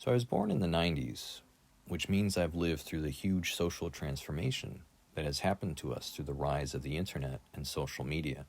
So I was born in the 90s, which means I've lived through the huge social transformation that has happened to us through the rise of the internet and social media.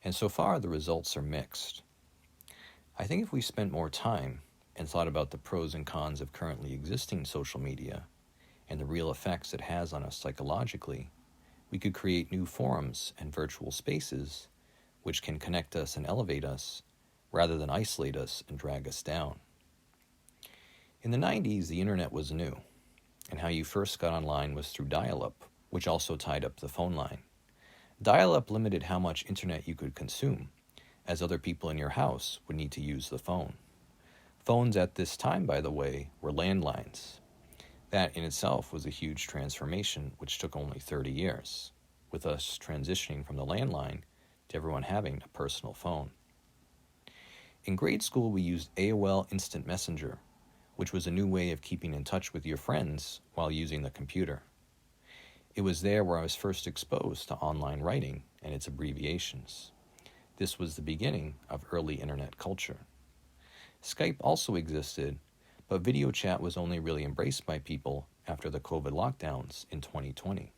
And so far, the results are mixed. I think if we spent more time and thought about the pros and cons of currently existing social media and the real effects it has on us psychologically, we could create new forums and virtual spaces which can connect us and elevate us rather than isolate us and drag us down. In the 90s, the internet was new, and how you first got online was through dial-up, which also tied up the phone line. Dial-up limited how much internet you could consume, as other people in your house would need to use the phone. Phones at this time, by the way, were landlines. That in itself was a huge transformation, which took only 30 years, with us transitioning from the landline to everyone having a personal phone. In grade school, we used AOL Instant Messenger, which was a new way of keeping in touch with your friends while using the computer. It was there where I was first exposed to online writing and its abbreviations. This was the beginning of early internet culture. Skype also existed, but video chat was only really embraced by people after the COVID lockdowns in 2020.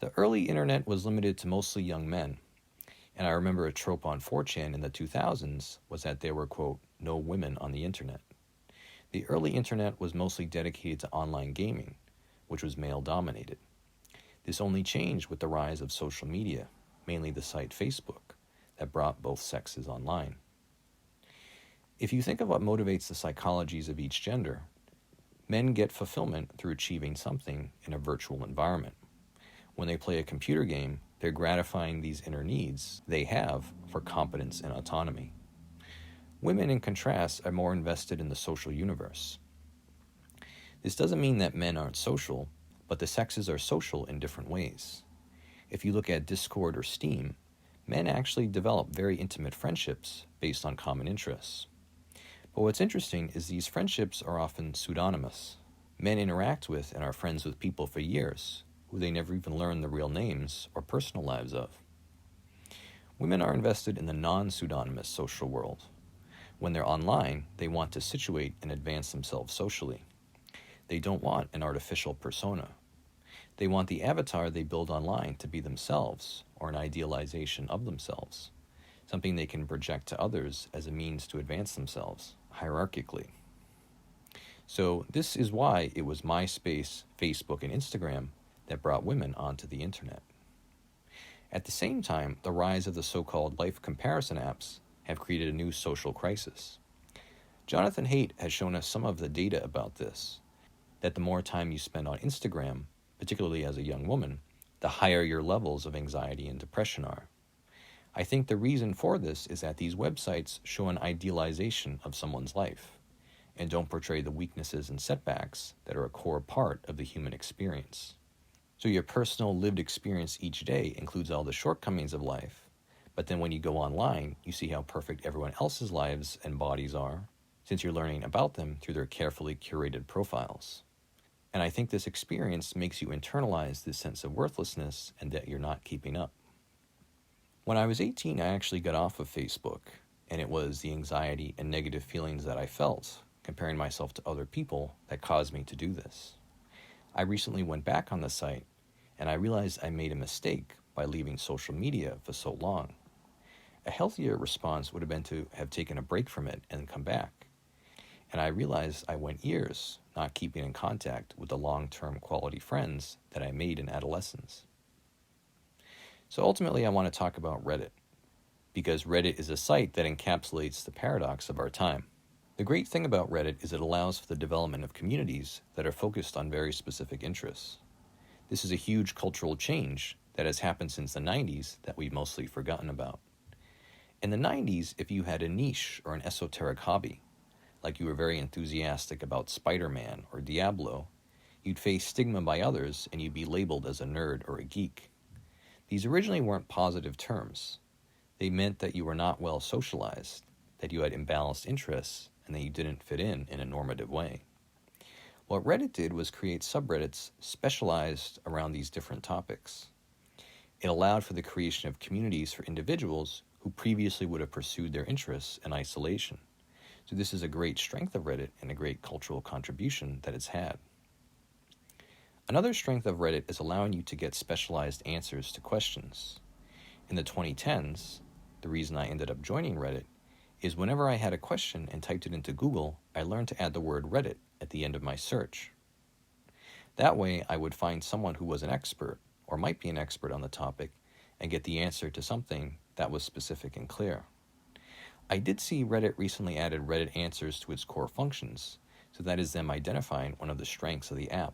The early internet was limited to mostly young men, and I remember a trope on 4chan in the 2000s was that there were, quote, no women on the internet. The early internet was mostly dedicated to online gaming, which was male-dominated. This only changed with the rise of social media, mainly the site Facebook, that brought both sexes online. If you think of what motivates the psychologies of each gender, men get fulfillment through achieving something in a virtual environment. When they play a computer game, they're gratifying these inner needs they have for competence and autonomy. Women, in contrast, are more invested in the social universe. This doesn't mean that men aren't social, but the sexes are social in different ways. If you look at Discord or Steam, men actually develop very intimate friendships based on common interests. But what's interesting is these friendships are often pseudonymous. Men interact with and are friends with people for years, who they never even learn the real names or personal lives of. Women are invested in the non-pseudonymous social world. When they're online, they want to situate and advance themselves socially. They don't want an artificial persona. They want the avatar they build online to be themselves, or an idealization of themselves, something they can project to others as a means to advance themselves, hierarchically. So this is why it was MySpace, Facebook, and Instagram that brought women onto the internet. At the same time, the rise of the so-called life comparison apps have created a new social crisis. Jonathan Haidt has shown us some of the data about this, that the more time you spend on Instagram, particularly as a young woman, the higher your levels of anxiety and depression are. I think the reason for this is that these websites show an idealization of someone's life and don't portray the weaknesses and setbacks that are a core part of the human experience. So your personal lived experience each day includes all the shortcomings of life, but then when you go online, you see how perfect everyone else's lives and bodies are, since you're learning about them through their carefully curated profiles. And I think this experience makes you internalize this sense of worthlessness and that you're not keeping up. When I was 18, I actually got off of Facebook, and it was the anxiety and negative feelings that I felt, comparing myself to other people, that caused me to do this. I recently went back on the site, and I realized I made a mistake by leaving social media for so long. A healthier response would have been to have taken a break from it and come back. And I realized I went years not keeping in contact with the long-term quality friends that I made in adolescence. So ultimately, I want to talk about Reddit, because Reddit is a site that encapsulates the paradox of our time. The great thing about Reddit is it allows for the development of communities that are focused on very specific interests. This is a huge cultural change that has happened since the 90s that we've mostly forgotten about. In the 90s, if you had a niche or an esoteric hobby, like you were very enthusiastic about Spider-Man or Diablo, you'd face stigma by others and you'd be labeled as a nerd or a geek. These originally weren't positive terms. They meant that you were not well socialized, that you had imbalanced interests, and that you didn't fit in a normative way. What Reddit did was create subreddits specialized around these different topics. It allowed for the creation of communities for individuals who previously would have pursued their interests in isolation. So this is a great strength of Reddit and a great cultural contribution that it's had. Another strength of Reddit is allowing you to get specialized answers to questions. In the 2010s, the reason I ended up joining Reddit is whenever I had a question and typed it into Google, I learned to add the word Reddit at the end of my search. That way, I would find someone who was an expert, or might be an expert on the topic, and get the answer to something that was specific and clear. I did see Reddit recently added Reddit answers to its core functions, so that is them identifying one of the strengths of the app.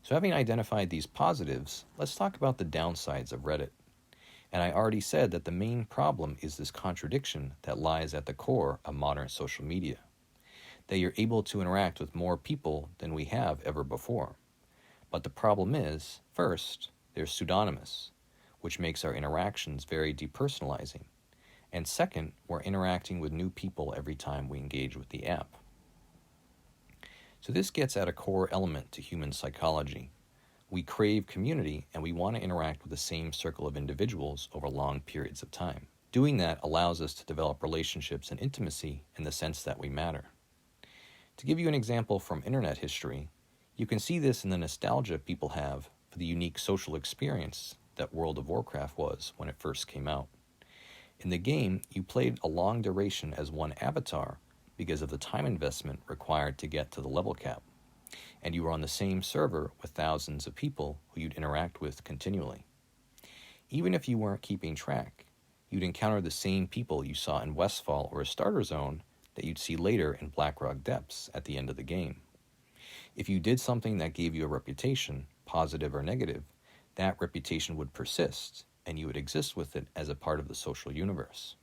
So having identified these positives, let's talk about the downsides of Reddit. And I already said that the main problem is this contradiction that lies at the core of modern social media. That you're able to interact with more people than we have ever before. But the problem is, first, they're pseudonymous, which makes our interactions very depersonalizing. And second, we're interacting with new people every time we engage with the app. So this gets at a core element to human psychology. We crave community and we want to interact with the same circle of individuals over long periods of time. Doing that allows us to develop relationships and intimacy in the sense that we matter. To give you an example from internet history, you can see this in the nostalgia people have for the unique social experience that World of Warcraft was when it first came out. In the game, you played a long duration as one avatar because of the time investment required to get to the level cap, and you were on the same server with thousands of people who you'd interact with continually. Even if you weren't keeping track, you'd encounter the same people you saw in Westfall or a starter zone that you'd see later in Blackrock Depths at the end of the game. If you did something that gave you a reputation, positive or negative, that reputation would persist, and you would exist with it as a part of the social universe.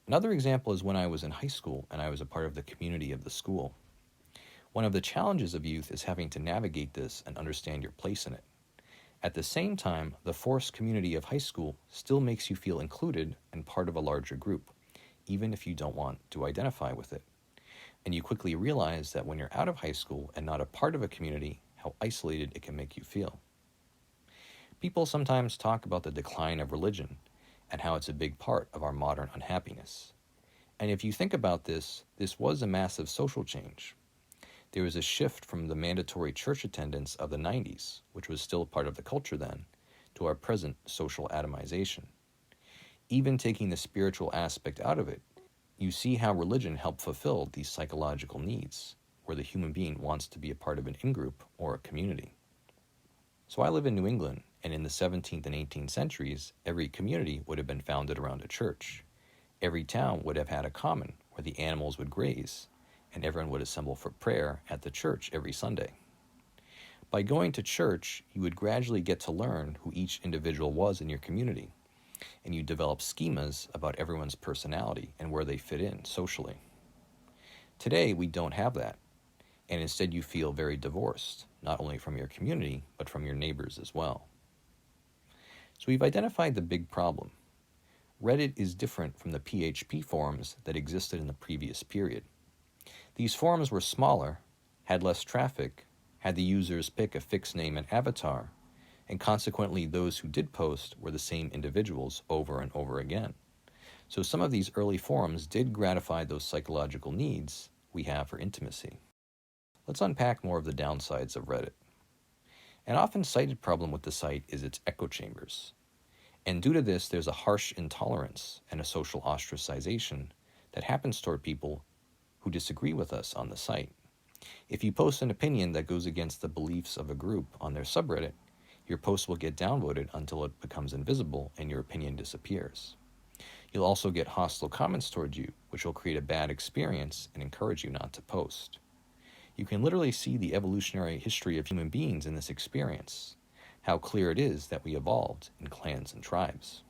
Another example is when I was in high school and I was a part of the community of the school. One of the challenges of youth is having to navigate this and understand your place in it. At the same time, the forced community of high school still makes you feel included and part of a larger group, even if you don't want to identify with it. And you quickly realize that when you're out of high school and not a part of a community, how isolated it can make you feel. People sometimes talk about the decline of religion and how it's a big part of our modern unhappiness. And if you think about this, this was a massive social change. There was a shift from the mandatory church attendance of the 90s, which was still part of the culture then, to our present social atomization. Even taking the spiritual aspect out of it, you see how religion helped fulfill these psychological needs, where the human being wants to be a part of an in-group or a community. So I live in New England, and in the 17th and 18th centuries, every community would have been founded around a church. Every town would have had a common where the animals would graze, and everyone would assemble for prayer at the church every Sunday. By going to church, you would gradually get to learn who each individual was in your community, and you develop schemas about everyone's personality and where they fit in socially. Today, we don't have that, and instead you feel very divorced, not only from your community, but from your neighbors as well. So we've identified the big problem. Reddit is different from the PHP forums that existed in the previous period. These forums were smaller, had less traffic, had the users pick a fixed name and avatar, and consequently those who did post were the same individuals over and over again. So some of these early forums did gratify those psychological needs we have for intimacy. Let's unpack more of the downsides of Reddit. An often cited problem with the site is its echo chambers. And due to this, there's a harsh intolerance and a social ostracization that happens toward people who disagree with us on the site. If you post an opinion that goes against the beliefs of a group on their subreddit, your post will get downvoted until it becomes invisible and your opinion disappears. You'll also get hostile comments toward you, which will create a bad experience and encourage you not to post. You can literally see the evolutionary history of human beings in this experience, how clear it is that we evolved in clans and tribes.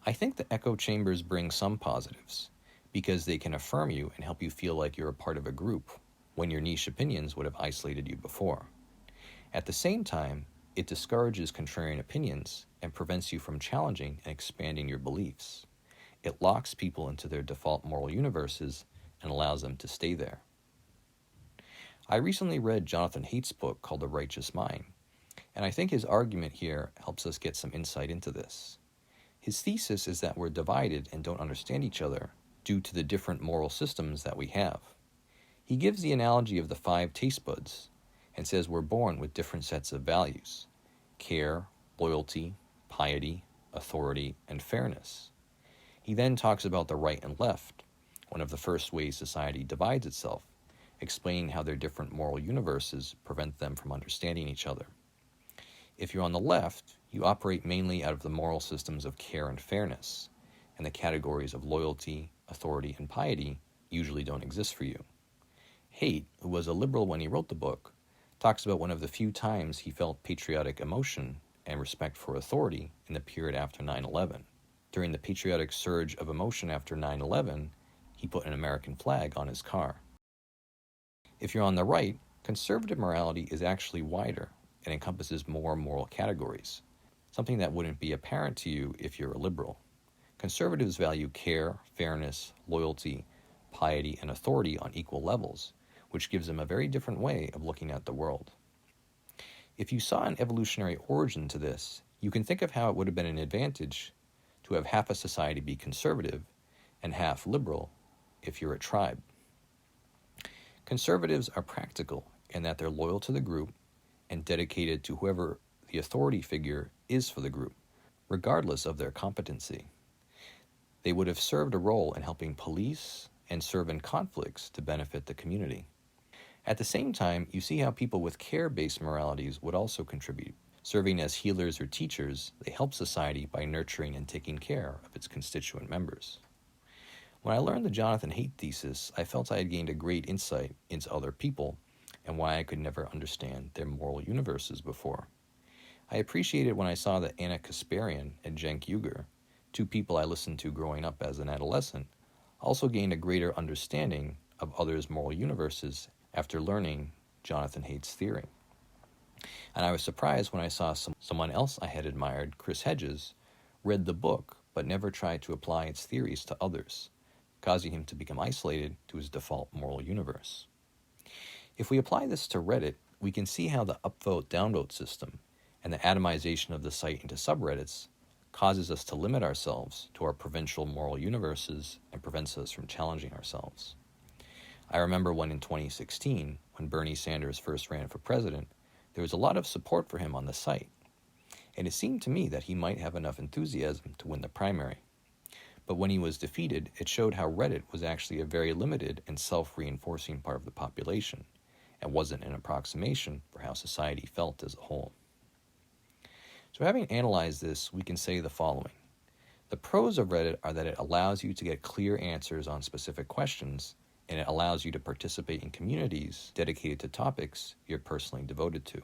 I think the echo chambers bring some positives, because they can affirm you and help you feel like you're a part of a group, when your niche opinions would have isolated you before. At the same time, it discourages contrarian opinions and prevents you from challenging and expanding your beliefs. It locks people into their default moral universes and allows them to stay there. I recently read Jonathan Haidt's book called The Righteous Mind, and I think his argument here helps us get some insight into this. His thesis is that we're divided and don't understand each other due to the different moral systems that we have. He gives the analogy of the 5 taste buds and says we're born with different sets of values: care, loyalty, piety, authority, and fairness. He then talks about the right and left, one of the first ways society divides itself, explaining how their different moral universes prevent them from understanding each other. If you're on the left, you operate mainly out of the moral systems of care and fairness, and the categories of loyalty, authority, and piety usually don't exist for you. Haidt, who was a liberal when he wrote the book, talks about one of the few times he felt patriotic emotion and respect for authority in the period after 9/11. During the patriotic surge of emotion after 9/11, he put an American flag on his car. If you're on the right, conservative morality is actually wider and encompasses more moral categories, something that wouldn't be apparent to you if you're a liberal. Conservatives value care, fairness, loyalty, piety, and authority on equal levels, which gives them a very different way of looking at the world. If you saw an evolutionary origin to this, you can think of how it would have been an advantage to have half a society be conservative and half liberal if you're a tribe. Conservatives are practical in that they're loyal to the group and dedicated to whoever the authority figure is for the group, regardless of their competency. They would have served a role in helping police and serve in conflicts to benefit the community. At the same time, you see how people with care-based moralities would also contribute. Serving as healers or teachers, they help society by nurturing and taking care of its constituent members. When I learned the Jonathan Haidt thesis, I felt I had gained a great insight into other people and why I could never understand their moral universes before. I appreciated when I saw that Anna Kasparian and Cenk Uygur, 2 people I listened to growing up as an adolescent, also gained a greater understanding of others' moral universes after learning Jonathan Haidt's theory. And I was surprised when I saw someone else I had admired, Chris Hedges, read the book but never tried to apply its theories to others, causing him to become isolated to his default moral universe. If we apply this to Reddit, we can see how the upvote-downvote system and the atomization of the site into subreddits causes us to limit ourselves to our provincial moral universes and prevents us from challenging ourselves. I remember when in 2016, when Bernie Sanders first ran for president, there was a lot of support for him on the site, and it seemed to me that he might have enough enthusiasm to win the primary. But when he was defeated, it showed how Reddit was actually a very limited and self-reinforcing part of the population, and wasn't an approximation for how society felt as a whole. So having analyzed this, we can say the following. The pros of Reddit are that it allows you to get clear answers on specific questions, and it allows you to participate in communities dedicated to topics you're personally devoted to.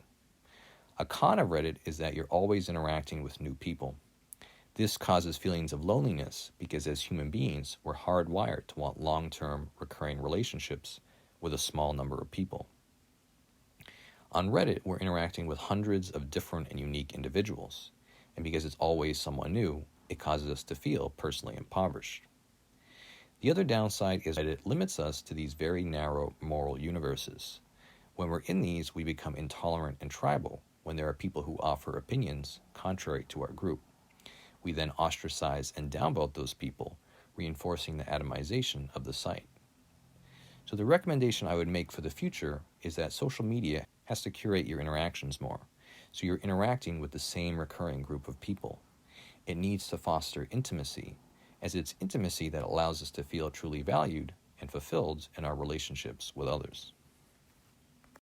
A con of Reddit is that you're always interacting with new people. This causes feelings of loneliness because as human beings, we're hardwired to want long-term, recurring relationships with a small number of people. On Reddit, we're interacting with hundreds of different and unique individuals, and because it's always someone new, it causes us to feel personally impoverished. The other downside is that it limits us to these very narrow moral universes. When we're in these, we become intolerant and tribal when there are people who offer opinions contrary to our group. We then ostracize and downvote those people, reinforcing the atomization of the site. So the recommendation I would make for the future is that social media has to curate your interactions more, so you're interacting with the same recurring group of people. It needs to foster intimacy, as it's intimacy that allows us to feel truly valued and fulfilled in our relationships with others.